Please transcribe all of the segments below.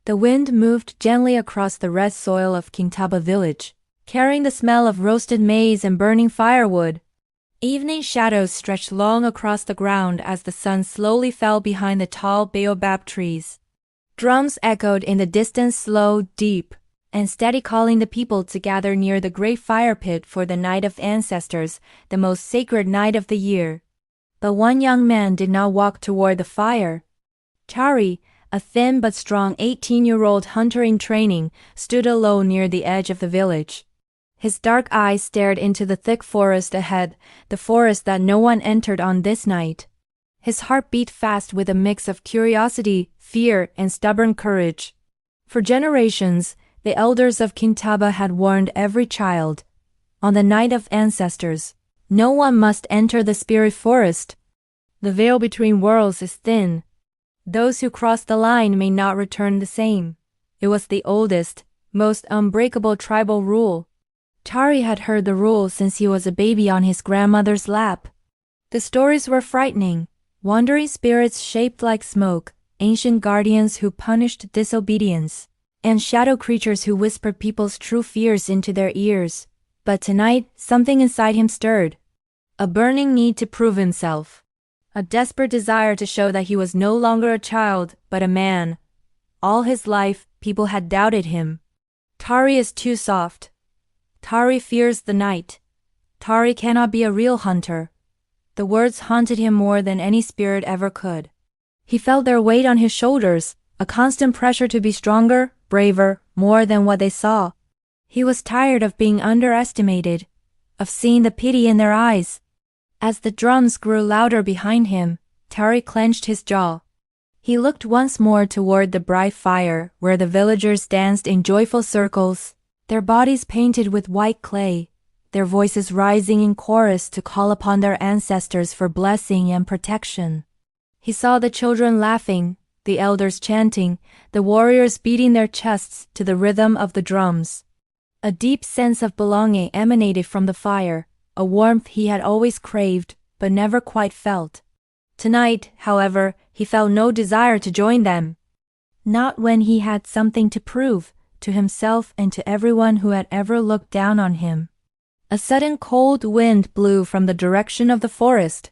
The wind moved gently across the red soil of Kintaba village, carrying the smell of roasted maize and burning firewood. Evening shadows stretched long across the ground as the sun slowly fell behind the tall baobab trees. Drums echoed in the distance, slow, deep, and steady, calling the people to gather near the great fire pit for the Night of Ancestors, the most sacred night of the year. But one young man did not walk toward the fire. Tari, a thin but strong 18-year-old hunter in training, stood alone near the edge of the village. His dark eyes stared into the thick forest ahead, the forest that no one entered on this night. His heart beat fast with a mix of curiosity, fear, and stubborn courage. For generations, the elders of Kintaba had warned every child. On the Night of Ancestors, no one must enter the spirit forest. The veil between worlds is thin. Those who cross the line may not return the same. It was the oldest, most unbreakable tribal rule. Tari had heard the rule since he was a baby on his grandmother's lap. The stories were frightening. Wandering spirits shaped like smoke, ancient guardians who punished disobedience, and shadow creatures who whispered people's true fears into their ears. But tonight, something inside him stirred. A burning need to prove himself. A desperate desire to show that he was no longer a child, but a man. All his life, people had doubted him. Tari is too soft. Tari fears the night. Tari cannot be a real hunter. The words haunted him more than any spirit ever could. He felt their weight on his shoulders, a constant pressure to be stronger, braver, more than what they saw. He was tired of being underestimated, of seeing the pity in their eyes. As the drums grew louder behind him, Tari clenched his jaw. He looked once more toward the bright fire where the villagers danced in joyful circles, their bodies painted with white clay, their voices rising in chorus to call upon their ancestors for blessing and protection. He saw the children laughing, the elders chanting, the warriors beating their chests to the rhythm of the drums. A deep sense of belonging emanated from the fire, a warmth he had always craved, but never quite felt. Tonight, however, he felt no desire to join them. Not when he had something to prove, to himself and to everyone who had ever looked down on him. A sudden cold wind blew from the direction of the forest.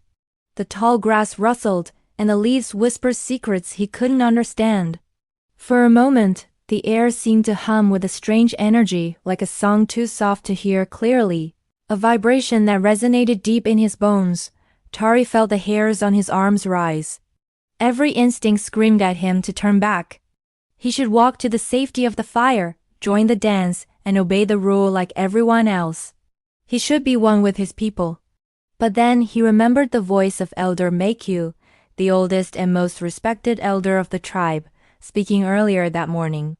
The tall grass rustled, and the leaves whispered secrets he couldn't understand. For a moment, the air seemed to hum with a strange energy, like a song too soft to hear clearly, a vibration that resonated deep in his bones. Tari felt the hairs on his arms rise. Every instinct screamed at him to turn back. He should walk to the safety of the fire, join the dance, and obey the rule like everyone else. He should be one with his people. But then he remembered the voice of Elder Meikyu, the oldest and most respected elder of the tribe, speaking earlier that morning.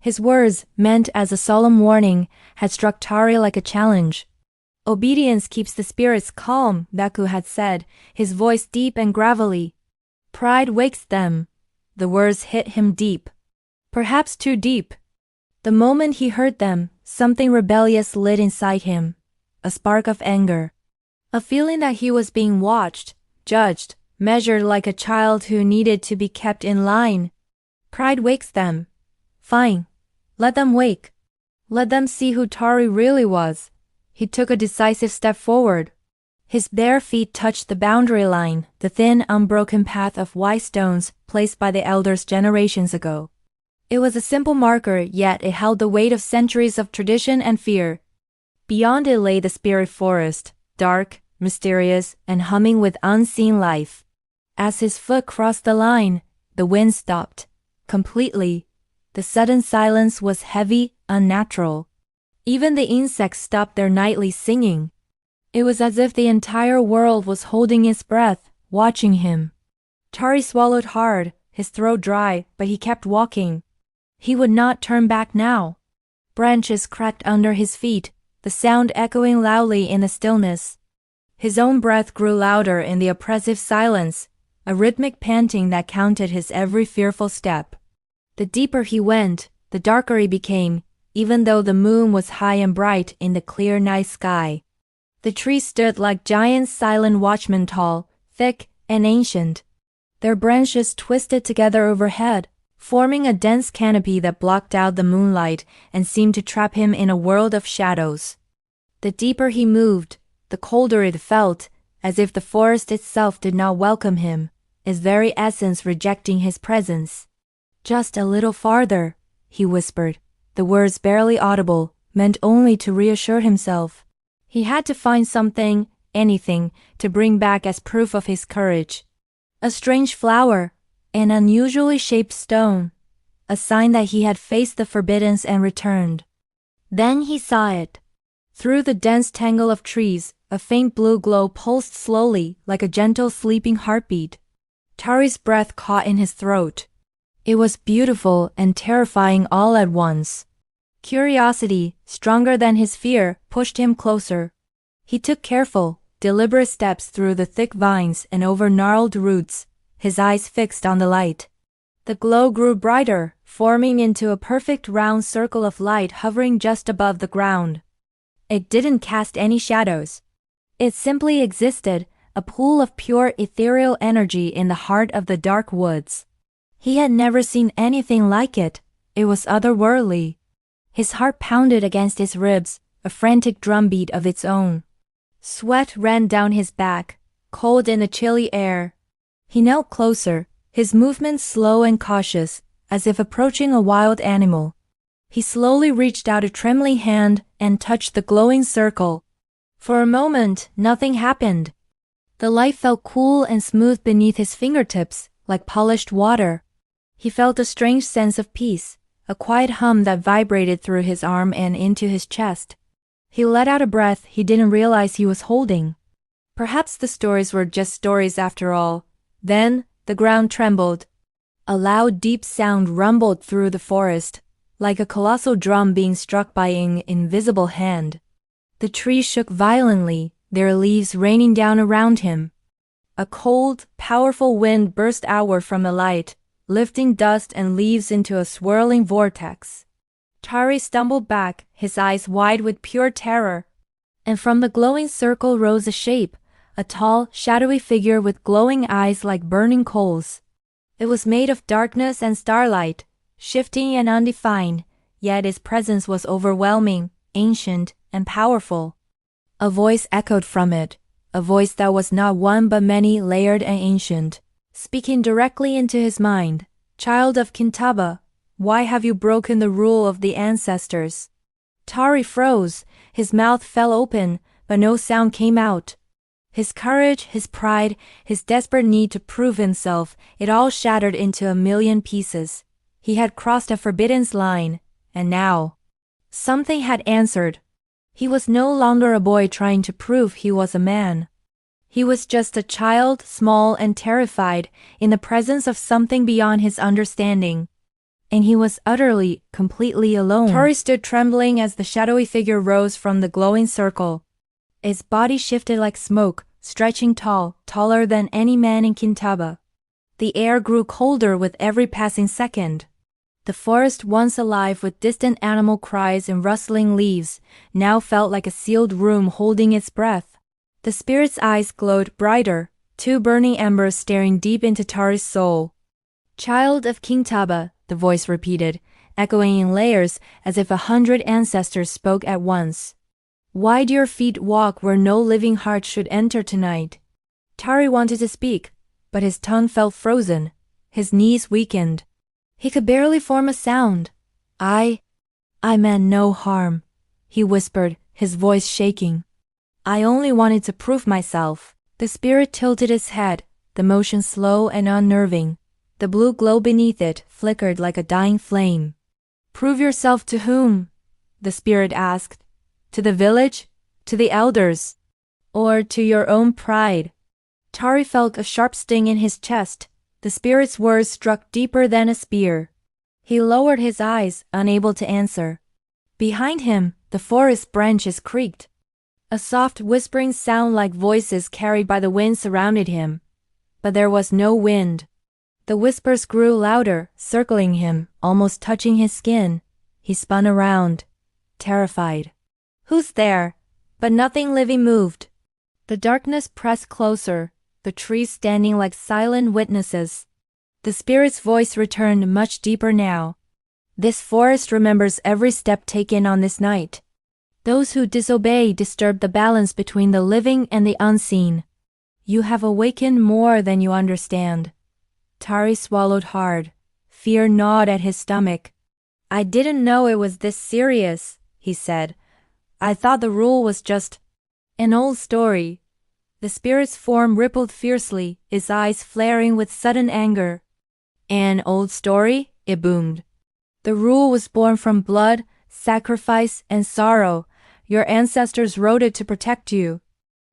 His words, meant as a solemn warning, had struck Tari like a challenge. Obedience keeps the spirits calm, Baku had said, his voice deep and gravelly. Pride wakes them. The words hit him deep. Perhaps too deep. The moment he heard them, something rebellious lit inside him. A spark of anger. A feeling that he was being watched, judged, measured like a child who needed to be kept in line. Pride wakes them. Fine. Let them wake. Let them see who Tari really was. He took a decisive step forward. His bare feet touched the boundary line, the thin, unbroken path of white stones placed by the elders generations ago. It was a simple marker, yet it held the weight of centuries of tradition and fear. Beyond it lay the spirit forest, dark, mysterious, and humming with unseen life. As his foot crossed the line, the wind stopped. Completely. The sudden silence was heavy, unnatural. Even the insects stopped their nightly singing. It was as if the entire world was holding its breath, watching him. Tari swallowed hard, his throat dry, but he kept walking. He would not turn back now. Branches cracked under his feet, the sound echoing loudly in the stillness. His own breath grew louder in the oppressive silence, a rhythmic panting that counted his every fearful step. The deeper he went, the darker he became, even though the moon was high and bright in the clear night sky. The trees stood like giant silent watchmen, tall, thick, and ancient. Their branches twisted together overhead, forming a dense canopy that blocked out the moonlight and seemed to trap him in a world of shadows. The deeper he moved, the colder it felt, as if the forest itself did not welcome him, its very essence rejecting his presence. "Just a little farther," he whispered, the words barely audible, meant only to reassure himself. He had to find something, anything, to bring back as proof of his courage. A strange flower, an unusually shaped stone, a sign that he had faced the forbiddance and returned. Then he saw it. Through the dense tangle of trees, a faint blue glow pulsed slowly, like a gentle sleeping heartbeat. Tari's breath caught in his throat. It was beautiful and terrifying all at once. Curiosity, stronger than his fear, pushed him closer. He took careful, deliberate steps through the thick vines and over gnarled roots, his eyes fixed on the light. The glow grew brighter, forming into a perfect round circle of light hovering just above the ground. It didn't cast any shadows. It simply existed, a pool of pure ethereal energy in the heart of the dark woods. He had never seen anything like it. It was otherworldly. His heart pounded against his ribs, a frantic drumbeat of its own. Sweat ran down his back, cold in the chilly air. He knelt closer, his movements slow and cautious, as if approaching a wild animal. He slowly reached out a trembling hand and touched the glowing circle. For a moment, nothing happened. The light felt cool and smooth beneath his fingertips, like polished water. He felt a strange sense of peace, a quiet hum that vibrated through his arm and into his chest. He let out a breath he didn't realize he was holding. Perhaps the stories were just stories after all. Then, the ground trembled. A loud, deep sound rumbled through the forest, like a colossal drum being struck by an invisible hand. The trees shook violently, their leaves raining down around him. A cold, powerful wind burst outward from the light, lifting dust and leaves into a swirling vortex. Tari stumbled back, his eyes wide with pure terror. And from the glowing circle rose a shape, a tall, shadowy figure with glowing eyes like burning coals. It was made of darkness and starlight, shifting and undefined, yet its presence was overwhelming, ancient, and powerful. A voice echoed from it, a voice that was not one but many, layered and ancient, speaking directly into his mind. "Child of Kintaba, why have you broken the rule of the ancestors?" Tari froze, his mouth fell open, but no sound came out. His courage, his pride, his desperate need to prove himself, it all shattered into a million pieces. He had crossed a forbidden line, and now something had answered. He was no longer a boy trying to prove he was a man. He was just a child, small and terrified, in the presence of something beyond his understanding. And he was utterly, completely alone. Tari stood trembling as the shadowy figure rose from the glowing circle. Its body shifted like smoke, stretching tall, taller than any man in Kintaba. The air grew colder with every passing second. The forest, once alive with distant animal cries and rustling leaves, now felt like a sealed room holding its breath. The spirit's eyes glowed brighter, two burning embers staring deep into Tari's soul. "Child of Kintaba," the voice repeated, echoing in layers as if 100 ancestors spoke at once. "Why do your feet walk where no living heart should enter tonight?" Tari wanted to speak, but his tongue felt frozen. His knees weakened. He could barely form a sound. I meant no harm," he whispered, his voice shaking. "I only wanted to prove myself." The spirit tilted its head, the motion slow and unnerving. The blue glow beneath it flickered like a dying flame. "Prove yourself to whom?" the spirit asked. "To the village? To the elders? Or to your own pride?" Tari felt a sharp sting in his chest. The spirit's words struck deeper than a spear. He lowered his eyes, unable to answer. Behind him, the forest branches creaked. A soft whispering sound like voices carried by the wind surrounded him. But there was no wind. The whispers grew louder, circling him, almost touching his skin. He spun around, terrified. "Who's there?" But nothing living moved. The darkness pressed closer, the trees standing like silent witnesses. The spirit's voice returned much deeper now. This forest remembers every step taken on this night. Those who disobey disturb the balance between the living and the unseen. You have awakened more than you understand. Tari swallowed hard. Fear gnawed at his stomach. I didn't know it was this serious, he said. I thought the rule was just an old story. The spirit's form rippled fiercely, its eyes flaring with sudden anger. An old story? It boomed. The rule was born from blood, sacrifice, and sorrow. Your ancestors wrote it to protect you.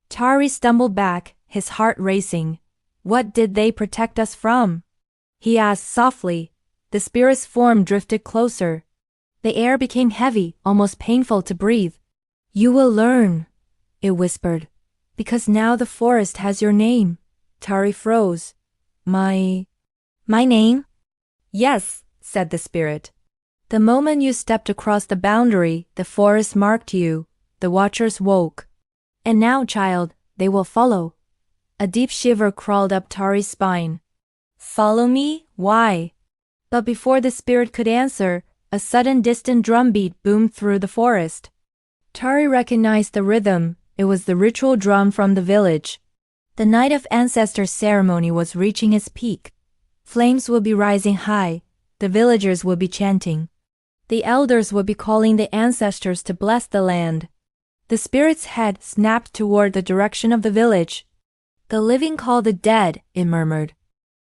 Tari stumbled back, his heart racing. What did they protect us from? He asked softly. The spirit's form drifted closer. The air became heavy, almost painful to breathe. You will learn, it whispered. Because now the forest has your name. Tari froze. My name? Yes, said the spirit. The moment you stepped across the boundary, the forest marked you. The watchers woke. And now, child, they will follow. A deep shiver crawled up Tari's spine. Follow me? Why? But before the spirit could answer, a sudden distant drumbeat boomed through the forest. Tari recognized the rhythm. It was the ritual drum from the village. The night of ancestors ceremony was reaching its peak. Flames would be rising high. The villagers would be chanting. The elders would be calling the ancestors to bless the land. The spirit's head snapped toward the direction of the village. The living call the dead, it murmured.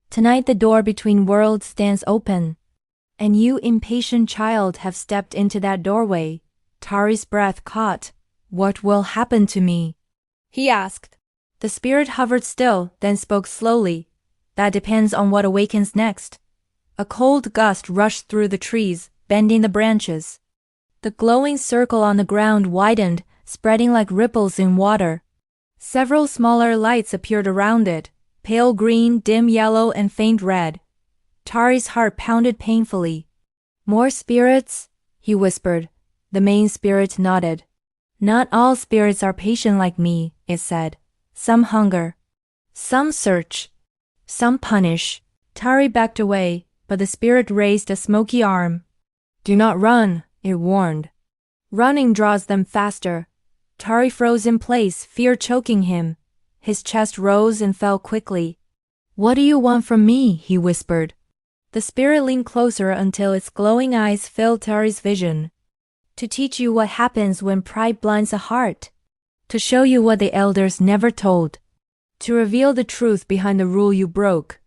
Tonight the door between worlds stands open. And you, impatient child, have stepped into that doorway. Tari's breath caught. What will happen to me? He asked. The spirit hovered still, then spoke slowly. That depends on what awakens next. A cold gust rushed through the trees, bending the branches. The glowing circle on the ground widened, spreading like ripples in water. Several smaller lights appeared around it, pale green, dim yellow, and faint red. Tari's heart pounded painfully. More spirits? He whispered. The main spirit nodded. Not all spirits are patient like me, it said. Some hunger. Some search. Some punish. Tari backed away, but the spirit raised a smoky arm. Do not run, it warned. Running draws them faster. Tari froze in place, fear choking him. His chest rose and fell quickly. What do you want from me? He whispered. The spirit leaned closer until its glowing eyes filled Tari's vision. To teach you what happens when pride blinds a heart. To show you what the elders never told. To reveal the truth behind the rule you broke.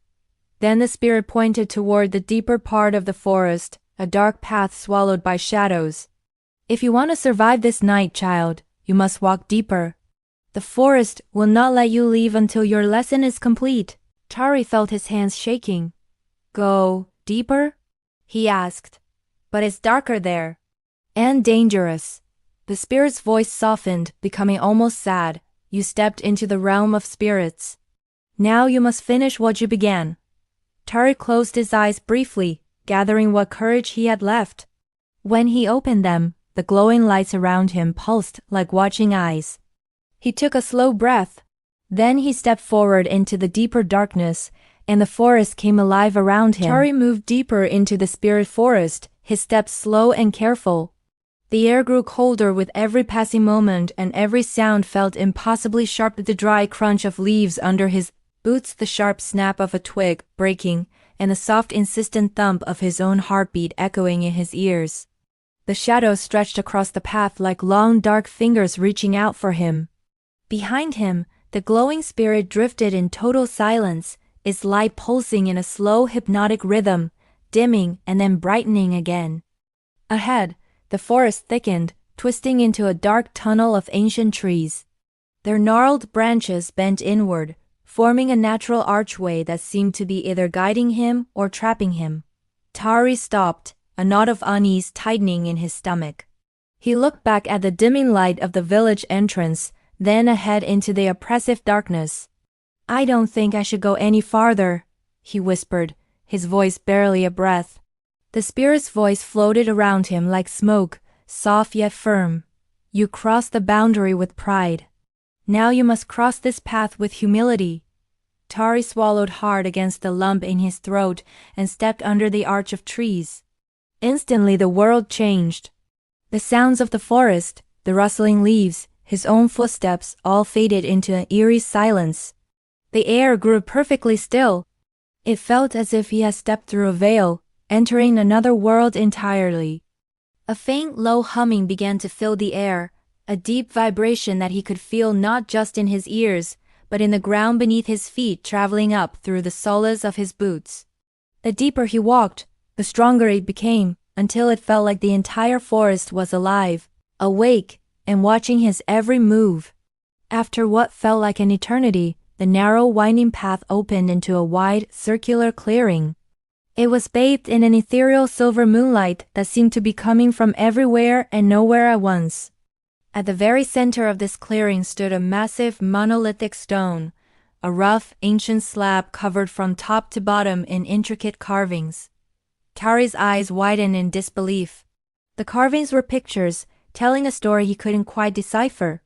Then the spirit pointed toward the deeper part of the forest, a dark path swallowed by shadows. If you want to survive this night, child, you must walk deeper. The forest will not let you leave until your lesson is complete. Tari felt his hands shaking. Go deeper? He asked. But it's darker there. And dangerous. The spirit's voice softened, becoming almost sad. You stepped into the realm of spirits. Now you must finish what you began. Tari closed his eyes briefly, gathering what courage he had left. When he opened them, the glowing lights around him pulsed like watching eyes. He took a slow breath. Then he stepped forward into the deeper darkness, and the forest came alive around him. Tari moved deeper into the spirit forest, his steps slow and careful. The air grew colder with every passing moment, and every sound felt impossibly sharp. The dry crunch of leaves under his boots, the sharp snap of a twig breaking, and the soft insistent thump of his own heartbeat echoing in his ears. The shadows stretched across the path like long dark fingers reaching out for him. Behind him, the glowing spirit drifted in total silence, its light pulsing in a slow hypnotic rhythm, dimming and then brightening again. Ahead, the forest thickened, twisting into a dark tunnel of ancient trees. Their gnarled branches bent inward, forming a natural archway that seemed to be either guiding him or trapping him. Tari stopped, a knot of unease tightening in his stomach. He looked back at the dimming light of the village entrance, then ahead into the oppressive darkness. I don't think I should go any farther, he whispered, his voice barely a breath. The spirit's voice floated around him like smoke, soft yet firm. You crossed the boundary with pride. Now you must cross this path with humility. Tari swallowed hard against the lump in his throat and stepped under the arch of trees. Instantly the world changed. The sounds of the forest, the rustling leaves, his own footsteps all faded into an eerie silence. The air grew perfectly still. It felt as if he had stepped through a veil, entering another world entirely. A faint low humming began to fill the air, a deep vibration that he could feel not just in his ears, but in the ground beneath his feet, traveling up through the soles of his boots. The deeper he walked, the stronger it became, until it felt like the entire forest was alive, awake, and watching his every move. After what felt like an eternity, the narrow winding path opened into a wide, circular clearing. It was bathed in an ethereal silver moonlight that seemed to be coming from everywhere and nowhere at once. At the very center of this clearing stood a massive monolithic stone, a rough, ancient slab covered from top to bottom in intricate carvings. Tari's eyes widened in disbelief. The carvings were pictures, telling a story he couldn't quite decipher.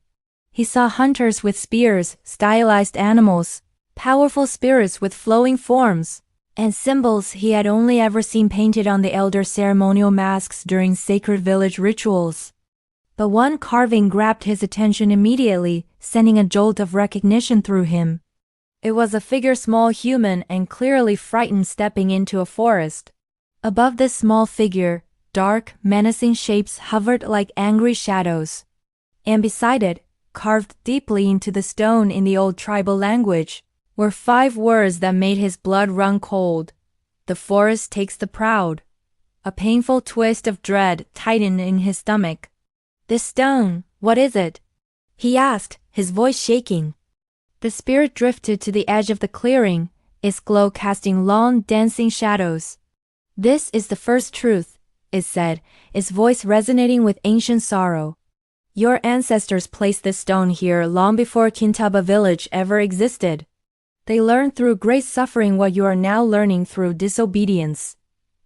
He saw hunters with spears, stylized animals, powerful spirits with flowing forms, and symbols he had only ever seen painted on the elder ceremonial masks during sacred village rituals. But one carving grabbed his attention immediately, sending a jolt of recognition through him. It was a figure small, human, and clearly frightened, stepping into a forest. Above this small figure, dark, menacing shapes hovered like angry shadows. And beside it, carved deeply into the stone in the old tribal language, were 5 words that made his blood run cold. The forest takes the proud. A painful twist of dread tightened in his stomach. This stone, what is it? He asked, his voice shaking. The spirit drifted to the edge of the clearing, its glow casting long, dancing shadows. This is the first truth, it said, its voice resonating with ancient sorrow. Your ancestors placed this stone here long before Kintaba village ever existed. They learned through great suffering what you are now learning through disobedience.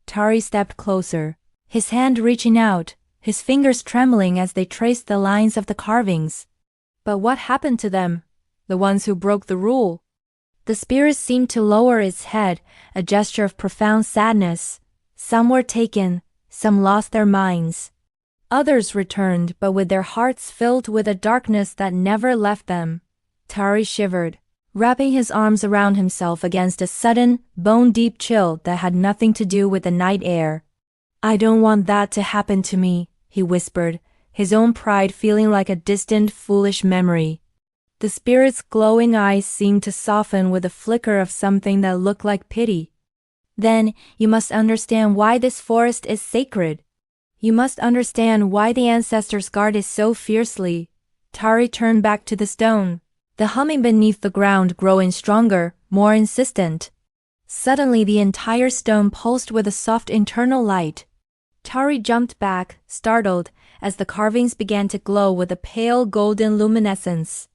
Tari stepped closer, his hand reaching out, his fingers trembling as they traced the lines of the carvings. But what happened to them, the ones who broke the rule? The spirit seemed to lower its head, a gesture of profound sadness. Some were taken, some lost their minds. Others returned, but with their hearts filled with a darkness that never left them. Tari shivered, wrapping his arms around himself against a sudden, bone-deep chill that had nothing to do with the night air. I don't want that to happen to me, he whispered, his own pride feeling like a distant, foolish memory. The spirit's glowing eyes seemed to soften with a flicker of something that looked like pity. Then, you must understand why this forest is sacred. You must understand why the ancestors guard it so fiercely. Tari turned back to the stone, the humming beneath the ground growing stronger, more insistent. Suddenly the entire stone pulsed with a soft internal light. Tari jumped back, startled, as the carvings began to glow with a pale golden luminescence.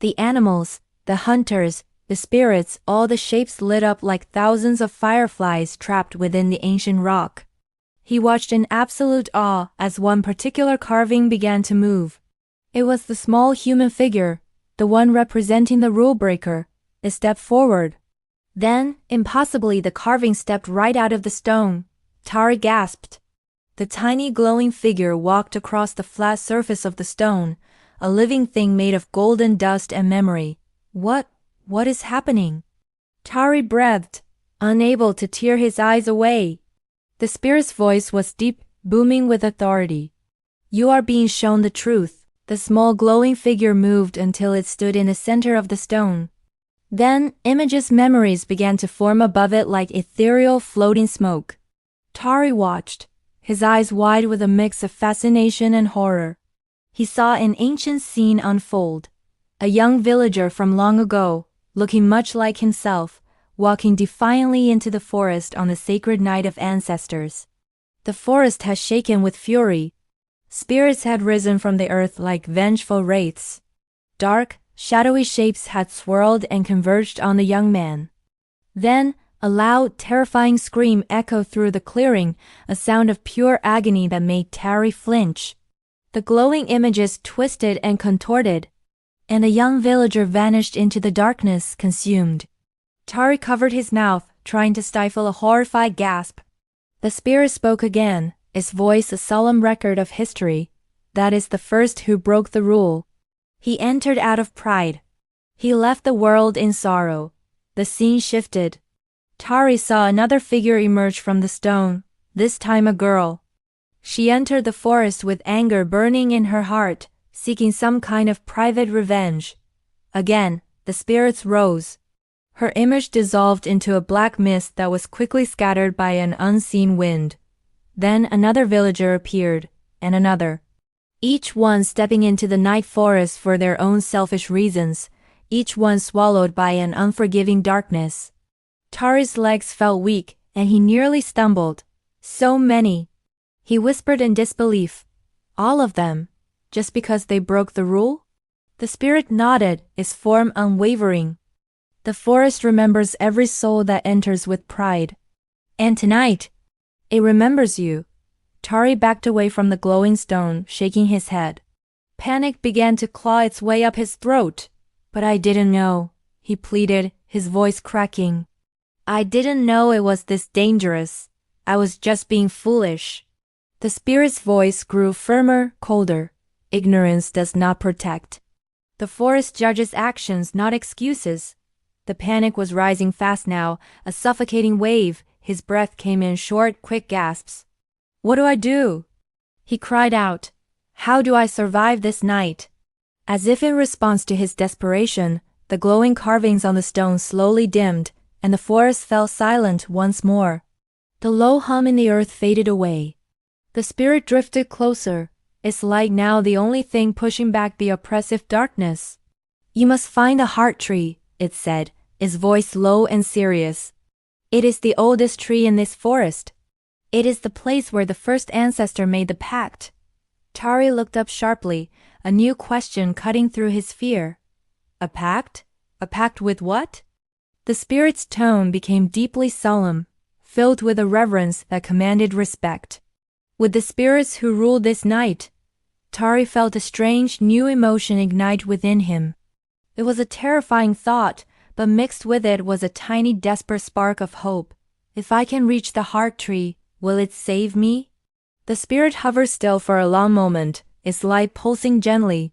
The animals, the hunters, the spirits, all the shapes lit up like thousands of fireflies trapped within the ancient rock. He watched in absolute awe as one particular carving began to move. It was the small human figure, the one representing the rule breaker. It stepped forward. Then, impossibly, the carving stepped right out of the stone. Tari gasped. The tiny glowing figure walked across the flat surface of the stone, a living thing made of golden dust and memory. What is happening? Tari breathed, unable to tear his eyes away. The spirit's voice was deep, booming with authority. You are being shown the truth. The small glowing figure moved until it stood in the center of the stone. Then, memories began to form above it like ethereal floating smoke. Tari watched, his eyes wide with a mix of fascination and horror. He saw an ancient scene unfold. A young villager from long ago, looking much like himself, walking defiantly into the forest on the sacred night of ancestors. The forest had shaken with fury. Spirits had risen from the earth like vengeful wraiths. Dark, shadowy shapes had swirled and converged on the young man. Then, a loud, terrifying scream echoed through the clearing, a sound of pure agony that made Tari flinch. The glowing images twisted and contorted, and the young villager vanished into the darkness, consumed. Tari covered his mouth, trying to stifle a horrified gasp. The spirit spoke again, its voice a solemn record of history. That is the first who broke the rule. He entered out of pride. He left the world in sorrow. The scene shifted. Tari saw another figure emerge from the stone, this time a girl. She entered the forest with anger burning in her heart, seeking some kind of private revenge. Again, the spirits rose. Her image dissolved into a black mist that was quickly scattered by an unseen wind. Then another villager appeared, and another. Each one stepping into the night forest for their own selfish reasons, each one swallowed by an unforgiving darkness. Tari's legs felt weak, and he nearly stumbled. So many. He whispered in disbelief. All of them? Just because they broke the rule? The spirit nodded, its form unwavering. The forest remembers every soul that enters with pride. And tonight, it remembers you. Tari backed away from the glowing stone, shaking his head. Panic began to claw its way up his throat. But I didn't know, he pleaded, his voice cracking. I didn't know it was this dangerous. I was just being foolish. The spirit's voice grew firmer, colder. Ignorance does not protect. The forest judges actions, not excuses. The panic was rising fast now, a suffocating wave. His breath came in short, quick gasps. What do I do? He cried out. How do I survive this night? As if in response to his desperation, the glowing carvings on the stone slowly dimmed, and the forest fell silent once more. The low hum in the earth faded away. The spirit drifted closer, its light now the only thing pushing back the oppressive darkness. You must find the heart tree, it said, its voice low and serious. It is the oldest tree in this forest. It is the place where the first ancestor made the pact. Tari looked up sharply, a new question cutting through his fear. A pact? A pact with what? The spirit's tone became deeply solemn, filled with a reverence that commanded respect. With the spirits who ruled this night, Tari felt a strange new emotion ignite within him. It was a terrifying thought, but mixed with it was a tiny desperate spark of hope. If I can reach the heart tree, will it save me? The spirit hovered still for a long moment, its light pulsing gently.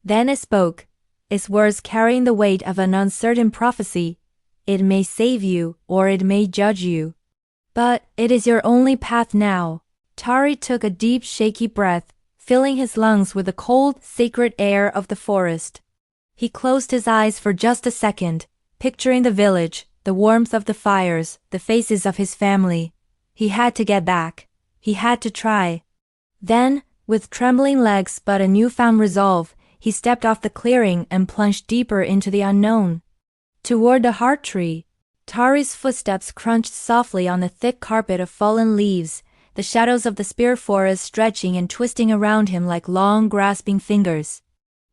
Then it spoke, its words carrying the weight of an uncertain prophecy. It may save you, or it may judge you. But it is your only path now. Tari took a deep, shaky breath, filling his lungs with the cold, sacred air of the forest. He closed his eyes for just a second, picturing the village, the warmth of the fires, the faces of his family. He had to get back. He had to try. Then, with trembling legs but a newfound resolve, he stepped off the clearing and plunged deeper into the unknown. Toward the heart tree, Tari's footsteps crunched softly on the thick carpet of fallen leaves, the shadows of the spirit forest stretching and twisting around him like long, grasping fingers.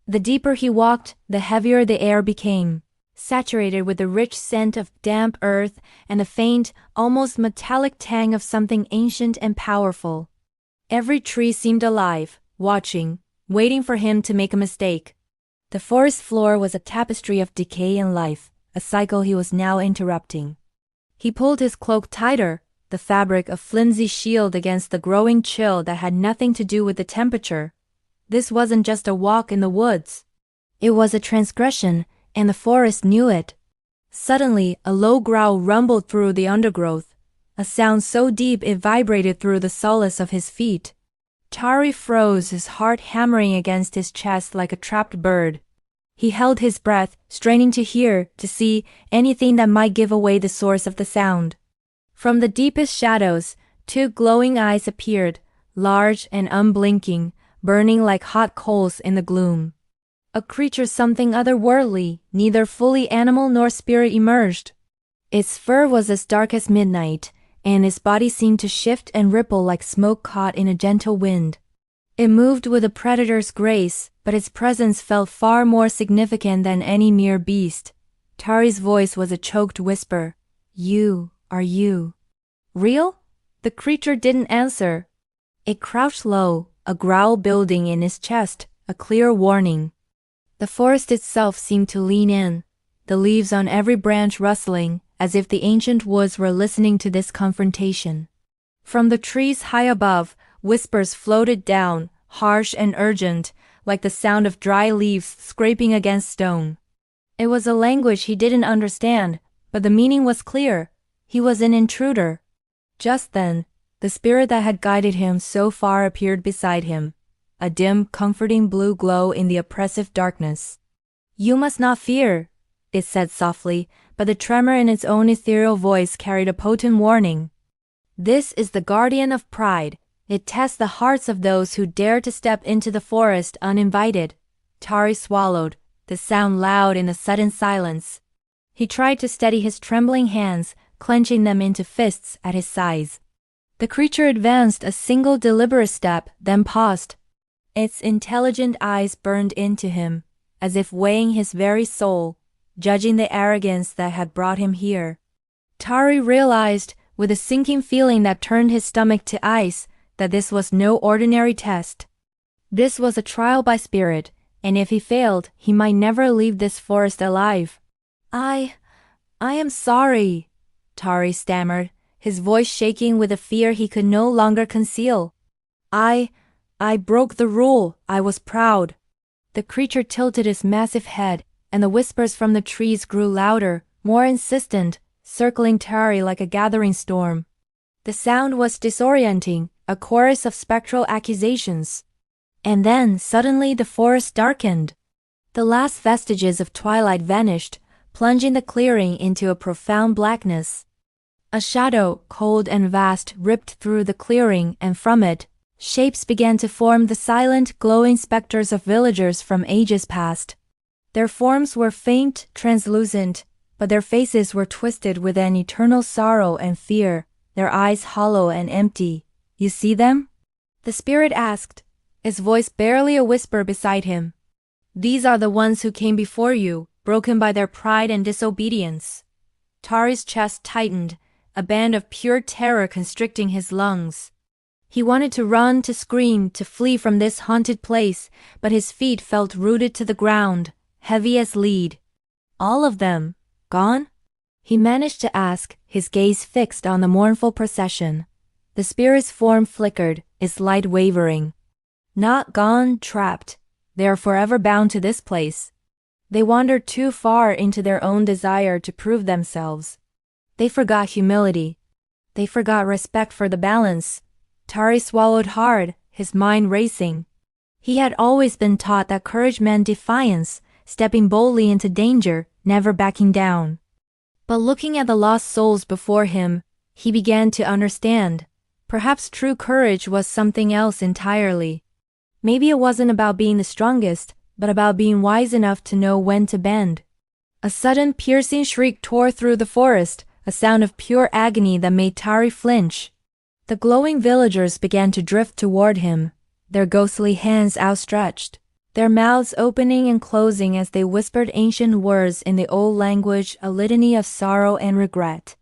The deeper he walked, the heavier the air became, saturated with the rich scent of damp earth and the faint, almost metallic tang of something ancient and powerful. Every tree seemed alive, watching, waiting for him to make a mistake. The forest floor was a tapestry of decay and life, a cycle he was now interrupting. He pulled his cloak tighter, the fabric a flimsy shield against the growing chill that had nothing to do with the temperature. This wasn't just a walk in the woods. It was a transgression, and the forest knew it. Suddenly, a low growl rumbled through the undergrowth, a sound so deep it vibrated through the soles of his feet. Tari froze, his heart hammering against his chest like a trapped bird. He held his breath, straining to hear, to see, anything that might give away the source of the sound. From the deepest shadows, two glowing eyes appeared, large and unblinking, burning like hot coals in the gloom. A creature something otherworldly, neither fully animal nor spirit emerged. Its fur was as dark as midnight, and its body seemed to shift and ripple like smoke caught in a gentle wind. It moved with a predator's grace, but its presence felt far more significant than any mere beast. Tari's voice was a choked whisper. Are you real? The creature didn't answer. It crouched low, a growl building in its chest, a clear warning. The forest itself seemed to lean in. the leaves on every branch rustling, as if the ancient woods were listening to this confrontation. From the trees high above, whispers floated down, harsh and urgent, like the sound of dry leaves scraping against stone. It was a language he didn't understand, but the meaning was clear. He was an intruder. Just then, the spirit that had guided him so far appeared beside him, a dim, comforting blue glow in the oppressive darkness. "You must not fear," it said softly, but the tremor in its own ethereal voice carried a potent warning. "This is the guardian of pride. It tests the hearts of those who dare to step into the forest uninvited." Tari swallowed, the sound loud in the sudden silence. He tried to steady his trembling hands, clenching them into fists at his sides. The creature advanced a single deliberate step, then paused. Its intelligent eyes burned into him, as if weighing his very soul, judging the arrogance that had brought him here. Tari realized, with a sinking feeling that turned his stomach to ice, that this was no ordinary test. This was a trial by spirit, and if he failed, he might never leave this forest alive. I am sorry," Tari stammered, his voice shaking with a fear he could no longer conceal. I broke the rule. I was proud." The creature tilted its massive head, and the whispers from the trees grew louder, more insistent, circling Tari like a gathering storm. The sound was disorienting, a chorus of spectral accusations. And then, suddenly, the forest darkened. The last vestiges of twilight vanished, plunging the clearing into a profound blackness. A shadow, cold and vast, ripped through the clearing, and from it, shapes began to form, the silent, glowing specters of villagers from ages past. Their forms were faint, translucent, but their faces were twisted with an eternal sorrow and fear, their eyes hollow and empty. "You see them?" the spirit asked, his voice barely a whisper beside him. "These are the ones who came before you, broken by their pride and disobedience." Tari's chest tightened, a band of pure terror constricting his lungs. He wanted to run, to scream, to flee from this haunted place, but his feet felt rooted to the ground, heavy as lead. "All of them gone?" he managed to ask, his gaze fixed on the mournful procession. The spirit's form flickered, its light wavering. "Not gone, trapped. They are forever bound to this place. They wandered too far into their own desire to prove themselves. They forgot humility. They forgot respect for the balance." Tari swallowed hard, his mind racing. He had always been taught that courage meant defiance, stepping boldly into danger, never backing down. But looking at the lost souls before him, he began to understand. Perhaps true courage was something else entirely. Maybe it wasn't about being the strongest, but about being wise enough to know when to bend. A sudden piercing shriek tore through the forest, a sound of pure agony that made Tari flinch. The glowing villagers began to drift toward him, their ghostly hands outstretched, their mouths opening and closing as they whispered ancient words in the old language, a litany of sorrow and regret.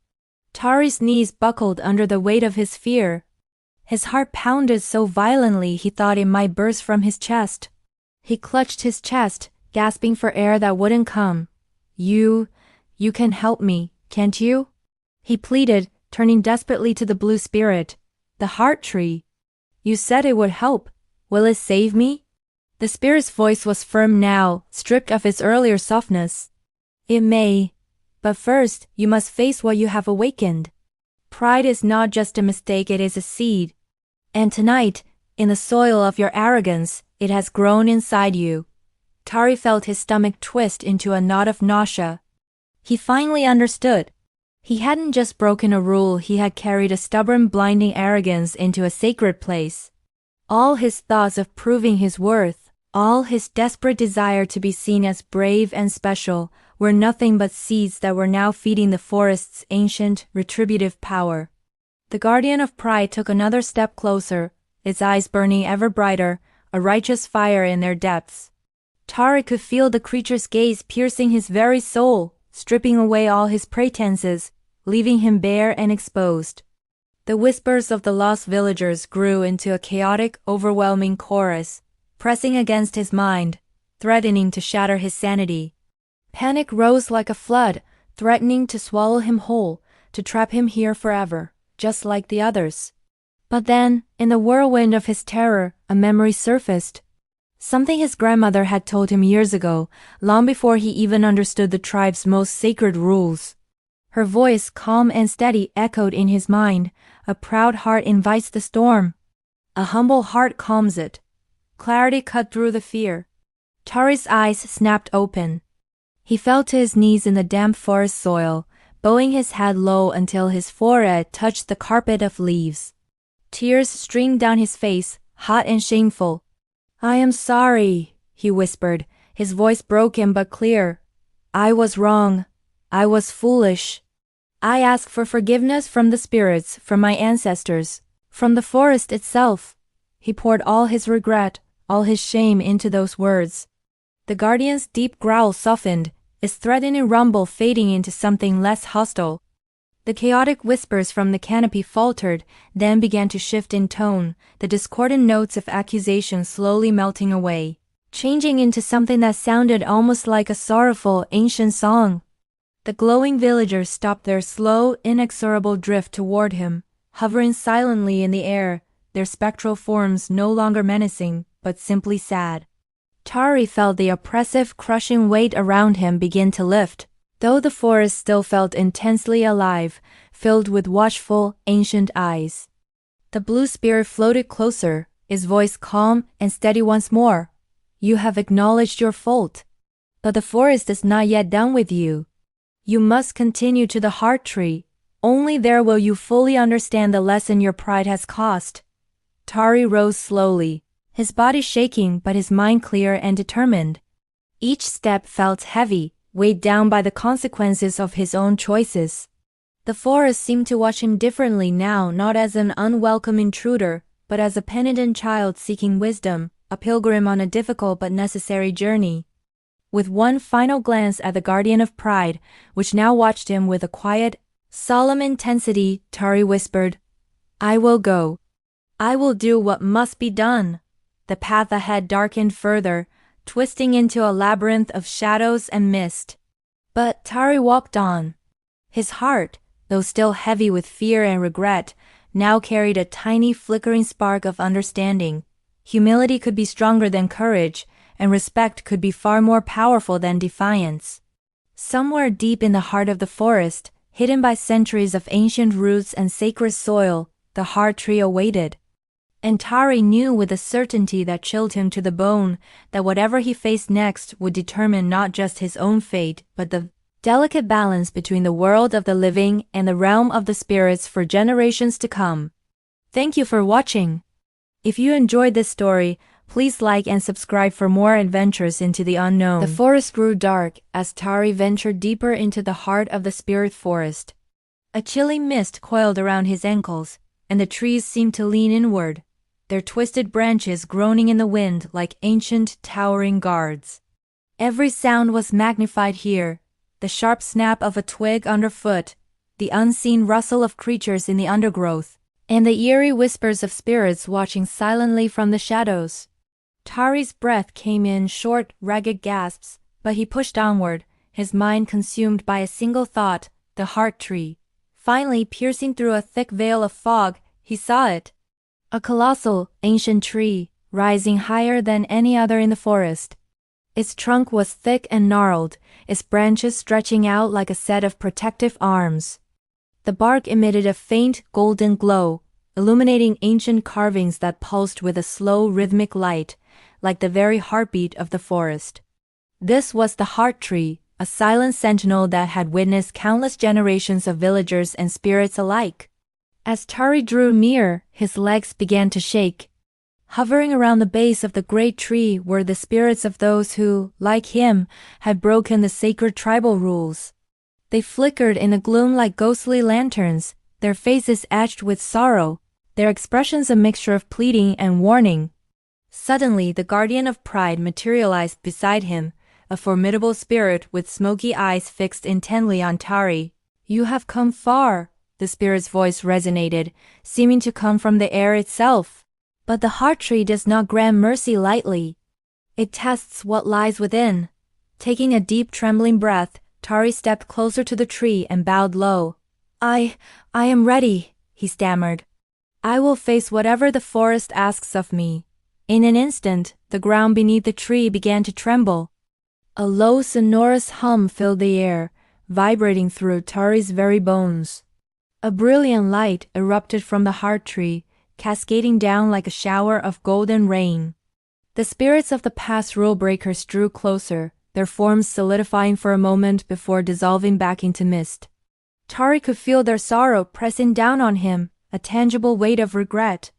Tari's knees buckled under the weight of his fear. His heart pounded so violently he thought it might burst from his chest. He clutched his chest, gasping for air that wouldn't come. You can help me, can't you?" he pleaded, turning desperately to the blue spirit. "The heart tree. You said it would help. Will it save me?" The spirit's voice was firm now, stripped of its earlier softness. "It may. But first, you must face what you have awakened. Pride is not just a mistake, it is a seed. And tonight, in the soil of your arrogance, it has grown inside you." Tari felt his stomach twist into a knot of nausea. He finally understood. He hadn't just broken a rule, he had carried a stubborn, blinding arrogance into a sacred place. All his thoughts of proving his worth, all his desperate desire to be seen as brave and special, were nothing but seeds that were now feeding the forest's ancient, retributive power. The guardian of pride took another step closer, its eyes burning ever brighter, a righteous fire in their depths. Tari could feel the creature's gaze piercing his very soul, stripping away all his pretenses, leaving him bare and exposed. The whispers of the lost villagers grew into a chaotic, overwhelming chorus, pressing against his mind, threatening to shatter his sanity. Panic rose like a flood, threatening to swallow him whole, to trap him here forever, just like the others. But then, in the whirlwind of his terror, a memory surfaced. Something his grandmother had told him years ago, long before he even understood the tribe's most sacred rules. Her voice, calm and steady, echoed in his mind. A proud heart invites the storm. A humble heart calms it. Clarity cut through the fear. Tari's eyes snapped open. He fell to his knees in the damp forest soil, bowing his head low until his forehead touched the carpet of leaves. Tears streamed down his face, hot and shameful. "I am sorry," he whispered, his voice broken but clear. "I was wrong. I was foolish. I ask for forgiveness from the spirits, from my ancestors, from the forest itself." He poured all his regret, all his shame into those words. The guardian's deep growl softened, its threatening rumble fading into something less hostile. The chaotic whispers from the canopy faltered, then began to shift in tone, the discordant notes of accusation slowly melting away, changing into something that sounded almost like a sorrowful, ancient song. The glowing villagers stopped their slow, inexorable drift toward him, hovering silently in the air, their spectral forms no longer menacing, but simply sad. Tari felt the oppressive, crushing weight around him begin to lift, though the forest still felt intensely alive, filled with watchful, ancient eyes. The blue spirit floated closer, his voice calm and steady once more. "You have acknowledged your fault. But the forest is not yet done with you. You must continue to the heart tree. Only there will you fully understand the lesson your pride has cost." Tari rose slowly, his body shaking but his mind clear and determined. Each step felt heavy, weighed down by the consequences of his own choices. The forest seemed to watch him differently now, not as an unwelcome intruder, but as a penitent child seeking wisdom, a pilgrim on a difficult but necessary journey. With one final glance at the guardian of pride, which now watched him with a quiet, solemn intensity, Tari whispered, "I will go. I will do what must be done." The path ahead darkened further, twisting into a labyrinth of shadows and mist. But Tari walked on. His heart, though still heavy with fear and regret, now carried a tiny flickering spark of understanding. Humility could be stronger than courage, and respect could be far more powerful than defiance. Somewhere deep in the heart of the forest, hidden by centuries of ancient roots and sacred soil, the heart tree awaited. And Tari knew with a certainty that chilled him to the bone that whatever he faced next would determine not just his own fate, but the delicate balance between the world of the living and the realm of the spirits for generations to come. Thank you for watching. If you enjoyed this story, please like and subscribe for more adventures into the unknown. The forest grew dark as Tari ventured deeper into the heart of the spirit forest. A chilling mist coiled around his ankles, and the trees seemed to lean inward, their twisted branches groaning in the wind like ancient, towering guards. Every sound was magnified here, the sharp snap of a twig underfoot, the unseen rustle of creatures in the undergrowth, and the eerie whispers of spirits watching silently from the shadows. Tari's breath came in short, ragged gasps, but he pushed onward, his mind consumed by a single thought, the heart tree. Finally, piercing through a thick veil of fog, he saw it. A colossal, ancient tree, rising higher than any other in the forest. Its trunk was thick and gnarled, its branches stretching out like a set of protective arms. The bark emitted a faint, golden glow, illuminating ancient carvings that pulsed with a slow, rhythmic light, like the very heartbeat of the forest. This was the heart tree, a silent sentinel that had witnessed countless generations of villagers and spirits alike. As Tari drew near, his legs began to shake. Hovering around the base of the great tree were the spirits of those who, like him, had broken the sacred tribal rules. They flickered in the gloom like ghostly lanterns, their faces etched with sorrow, their expressions a mixture of pleading and warning. Suddenly, the guardian of pride materialized beside him, a formidable spirit with smoky eyes fixed intently on Tari. "You have come far," the spirit's voice resonated, seeming to come from the air itself. "But the heart tree does not grant mercy lightly. It tests what lies within. Taking a deep trembling breath, Tari stepped closer to the tree and bowed low. I am ready, he stammered. I will face whatever the forest asks of me. In an instant, the ground beneath the tree began to tremble. A low sonorous hum filled the air, vibrating through Tari's very bones. A brilliant light erupted from the heart tree, cascading down like a shower of golden rain. The spirits of the past rule breakers drew closer, their forms solidifying for a moment before dissolving back into mist. Tari could feel their sorrow pressing down on him, a tangible weight of regret.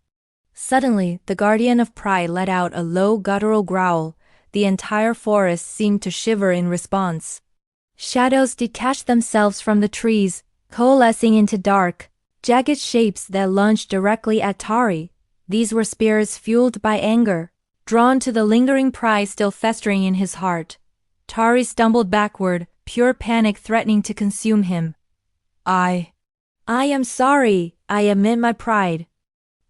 Suddenly, the guardian of pride let out a low guttural growl. The entire forest seemed to shiver in response. Shadows detached themselves from the trees, coalescing into dark, jagged shapes that lunged directly at Tari. These were spirits fueled by anger, drawn to the lingering pride still festering in his heart. Tari stumbled backward, pure panic threatening to consume him. I am sorry, I admit my pride.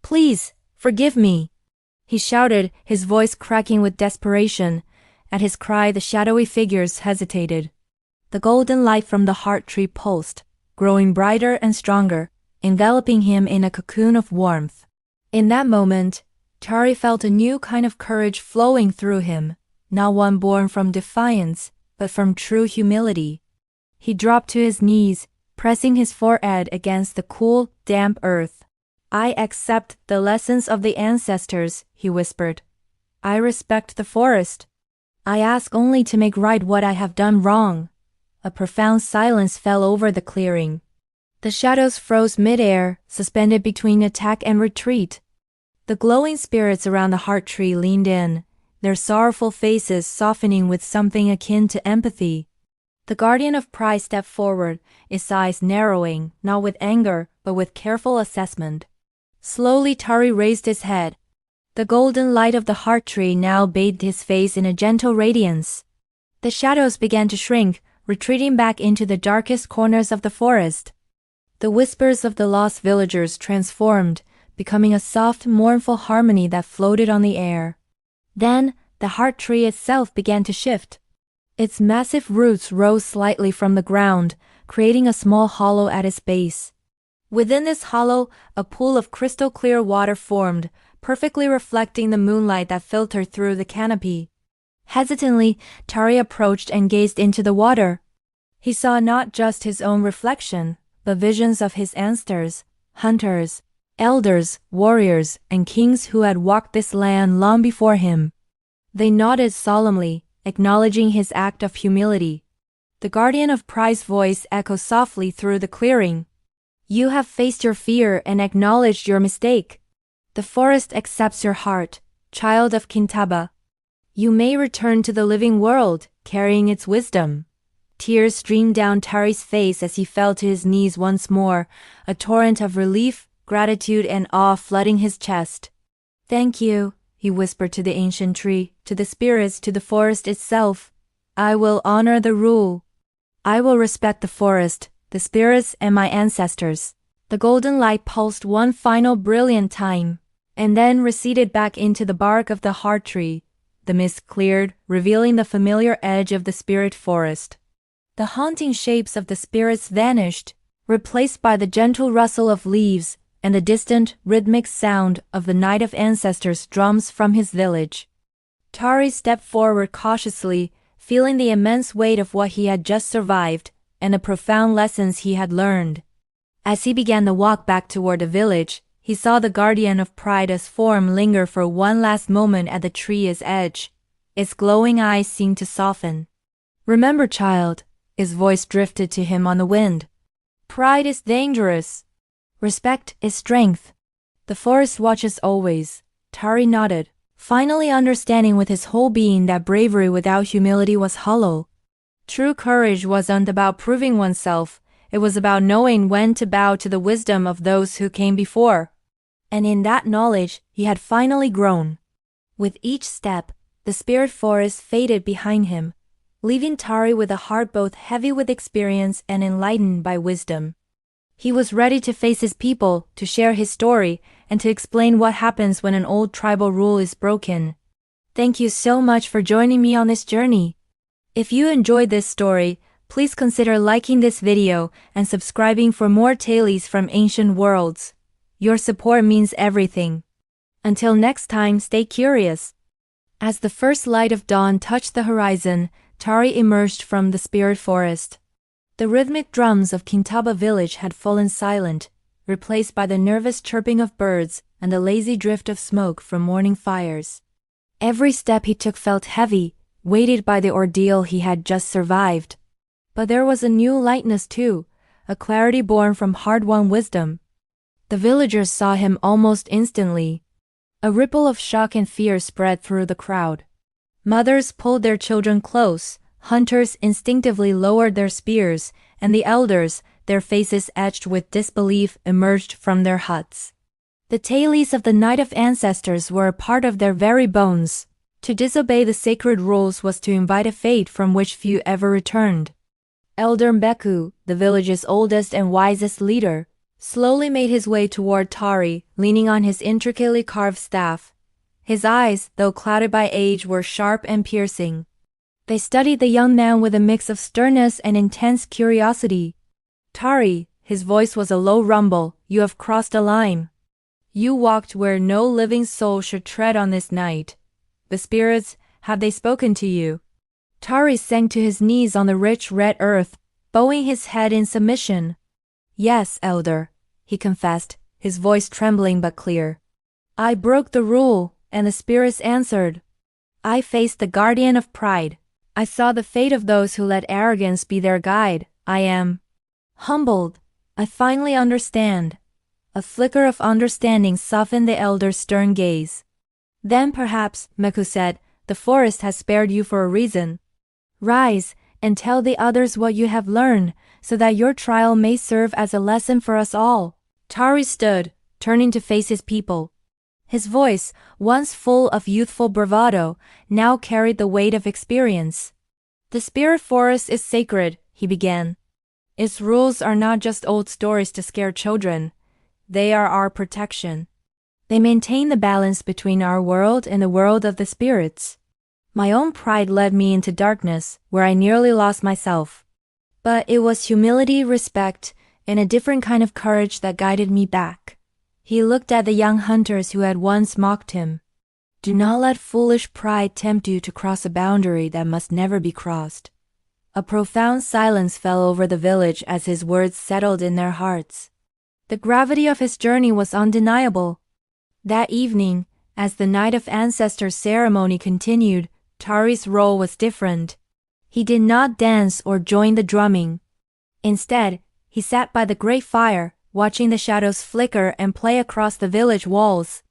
Please, forgive me, he shouted, his voice cracking with desperation. At his cry, the shadowy figures hesitated. The golden light from the heart tree pulsed, growing brighter and stronger, enveloping him in a cocoon of warmth. In that moment, Tari felt a new kind of courage flowing through him, not one born from defiance, but from true humility. He dropped to his knees, pressing his forehead against the cool, damp earth. I accept the lessons of the ancestors, he whispered. I respect the forest. I ask only to make right what I have done wrong. A profound silence fell over the clearing. The shadows froze mid-air, suspended between attack and retreat. The glowing spirits around the heart tree leaned in, their sorrowful faces softening with something akin to empathy. The guardian of pride stepped forward, his eyes narrowing, not with anger, but with careful assessment. Slowly Tari raised his head. The golden light of the heart tree now bathed his face in a gentle radiance. The shadows began to shrink, retreating back into the darkest corners of the forest. The whispers of the lost villagers transformed, becoming a soft, mournful harmony that floated on the air. Then, the heart tree itself began to shift. Its massive roots rose slightly from the ground, creating a small hollow at its base. Within this hollow, a pool of crystal-clear water formed, perfectly reflecting the moonlight that filtered through the canopy. Hesitantly, Tari approached and gazed into the water. He saw not just his own reflection, but visions of his ancestors, hunters, elders, warriors, and kings who had walked this land long before him. They nodded solemnly, acknowledging his act of humility. The guardian of pride's voice echoed softly through the clearing. You have faced your fear and acknowledged your mistake. The forest accepts your heart, child of Kintaba. You may return to the living world, carrying its wisdom. Tears streamed down Tari's face as he fell to his knees once more, a torrent of relief, gratitude, and awe flooding his chest. Thank you, he whispered to the ancient tree, to the spirits, to the forest itself. I will honor the rule. I will respect the forest, the spirits, and my ancestors. The golden light pulsed one final brilliant time, and then receded back into the bark of the heart tree. The mist cleared, revealing the familiar edge of the spirit forest. The haunting shapes of the spirits vanished, replaced by the gentle rustle of leaves and the distant, rhythmic sound of the night of ancestors' drums from his village. Tari stepped forward cautiously, feeling the immense weight of what he had just survived and the profound lessons he had learned. As he began the walk back toward the village, he saw the guardian of pride's form linger for one last moment at the tree's edge. Its glowing eyes seemed to soften. Remember, child, his voice drifted to him on the wind. Pride is dangerous. Respect is strength. The forest watches always. Tari nodded, finally understanding with his whole being that bravery without humility was hollow. True courage wasn't about proving oneself, it was about knowing when to bow to the wisdom of those who came before. And in that knowledge, he had finally grown. With each step, the spirit forest faded behind him, leaving Tari with a heart both heavy with experience and enlightened by wisdom. He was ready to face his people, to share his story, and to explain what happens when an old tribal rule is broken. Thank you so much for joining me on this journey. If you enjoyed this story, please consider liking this video and subscribing for more tales from ancient worlds. Your support means everything. Until next time, stay curious. As the first light of dawn touched the horizon, Tari emerged from the spirit forest. The rhythmic drums of Kintaba village had fallen silent, replaced by the nervous chirping of birds and the lazy drift of smoke from morning fires. Every step he took felt heavy, weighted by the ordeal he had just survived. But there was a new lightness too, a clarity born from hard-won wisdom. The villagers saw him almost instantly. A ripple of shock and fear spread through the crowd. Mothers pulled their children close, hunters instinctively lowered their spears, and the elders, their faces etched with disbelief, emerged from their huts. The tales of the Night of Ancestors were a part of their very bones. To disobey the sacred rules was to invite a fate from which few ever returned. Elder Mbeku, the village's oldest and wisest leader, slowly made his way toward Tari, leaning on his intricately carved staff. His eyes, though clouded by age, were sharp and piercing. They studied the young man with a mix of sternness and intense curiosity. Tari, his voice was a low rumble, you have crossed a line. You walked where no living soul should tread on this night. The spirits, have they spoken to you? Tari sank to his knees on the rich red earth, bowing his head in submission. Yes, elder, he confessed, his voice trembling but clear. I broke the rule, and the spirits answered. I faced the guardian of pride. I saw the fate of those who let arrogance be their guide. I am humbled. I finally understand. A flicker of understanding softened the elder's stern gaze. Then perhaps, Meku said, the forest has spared you for a reason. Rise, and tell the others what you have learned, so that your trial may serve as a lesson for us all. Tari stood, turning to face his people. His voice, once full of youthful bravado, now carried the weight of experience. The spirit forest is sacred, he began. Its rules are not just old stories to scare children. They are our protection. They maintain the balance between our world and the world of the spirits. My own pride led me into darkness, where I nearly lost myself. But it was humility, respect, and a different kind of courage that guided me back. He looked at the young hunters who had once mocked him. Do not let foolish pride tempt you to cross a boundary that must never be crossed. A profound silence fell over the village as his words settled in their hearts. The gravity of his journey was undeniable. That evening, as the Night of Ancestors ceremony continued, Tari's role was different. He did not dance or join the drumming. Instead, he sat by the great fire, watching the shadows flicker and play across the village walls.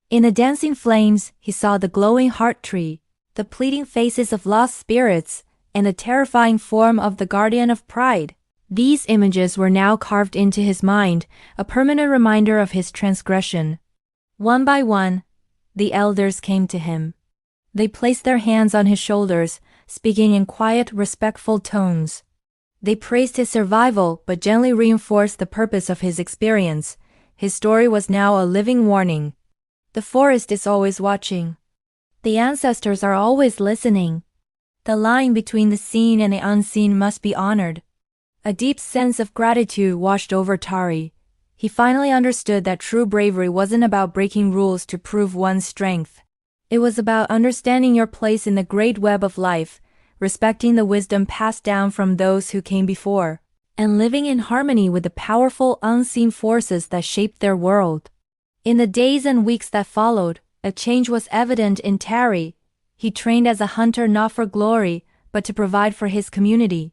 In the dancing flames, he saw the glowing heart tree, the pleading faces of lost spirits, and the terrifying form of the guardian of pride. These images were now carved into his mind, a permanent reminder of his transgression. One by one, the elders came to him. They placed their hands on his shoulders, speaking in quiet, respectful tones. They praised his survival but gently reinforced the purpose of his experience. His story was now a living warning. The forest is always watching. The ancestors are always listening. The line between the seen and the unseen must be honored. A deep sense of gratitude washed over Tari. He finally understood that true bravery wasn't about breaking rules to prove one's strength. It was about understanding your place in the great web of life, respecting the wisdom passed down from those who came before, and living in harmony with the powerful unseen forces that shaped their world. In the days and weeks that followed, a change was evident in Tari. He trained as a hunter not for glory, but to provide for his community.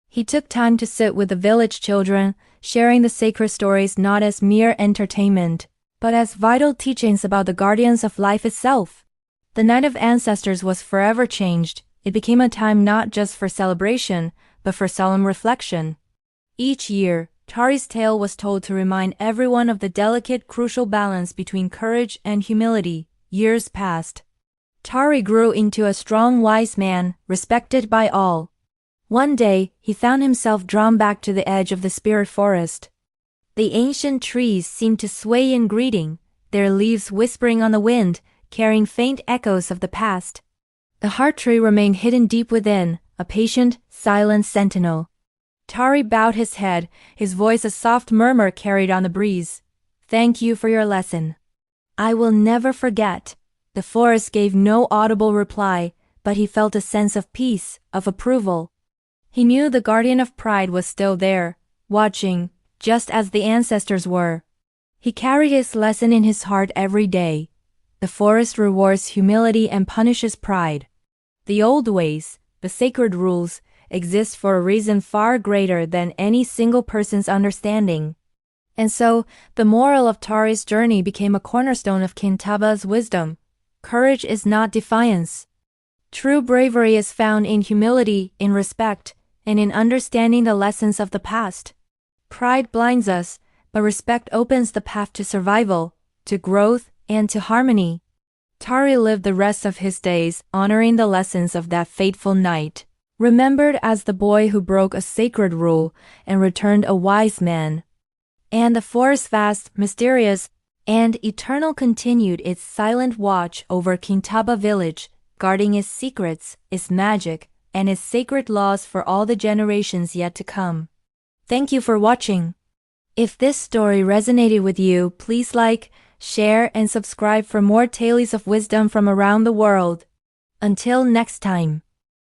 He took time to sit with the village children, sharing the sacred stories not as mere entertainment, but as vital teachings about the guardians of life itself. The Night of Ancestors was forever changed. It became a time not just for celebration, but for solemn reflection. Each year, Tari's tale was told to remind everyone of the delicate, crucial balance between courage and humility. Years passed. Tari grew into a strong, wise man, respected by all. One day, he found himself drawn back to the edge of the spirit forest. The ancient trees seemed to sway in greeting, their leaves whispering on the wind, carrying faint echoes of the past. The heart tree remained hidden deep within, a patient, silent sentinel. Tari bowed his head, his voice a soft murmur carried on the breeze. Thank you for your lesson. I will never forget. The forest gave no audible reply, but he felt a sense of peace, of approval. He knew the guardian of pride was still there, watching, just as the ancestors were. He carried his lesson in his heart every day. The forest rewards humility and punishes pride. The old ways, the sacred rules, exist for a reason far greater than any single person's understanding. And so, the moral of Tari's journey became a cornerstone of Kintaba's wisdom. Courage is not defiance. True bravery is found in humility, in respect, and in understanding the lessons of the past. Pride blinds us, but respect opens the path to survival, to growth, and to harmony. Tari lived the rest of his days honoring the lessons of that fateful night, remembered as the boy who broke a sacred rule and returned a wise man. And the forest vast, mysterious, and eternal continued its silent watch over Kintaba village, guarding its secrets, its magic, and its sacred laws for all the generations yet to come. Thank you for watching. If this story resonated with you, please like, share, and subscribe for more tales of wisdom from around the world. Until next time.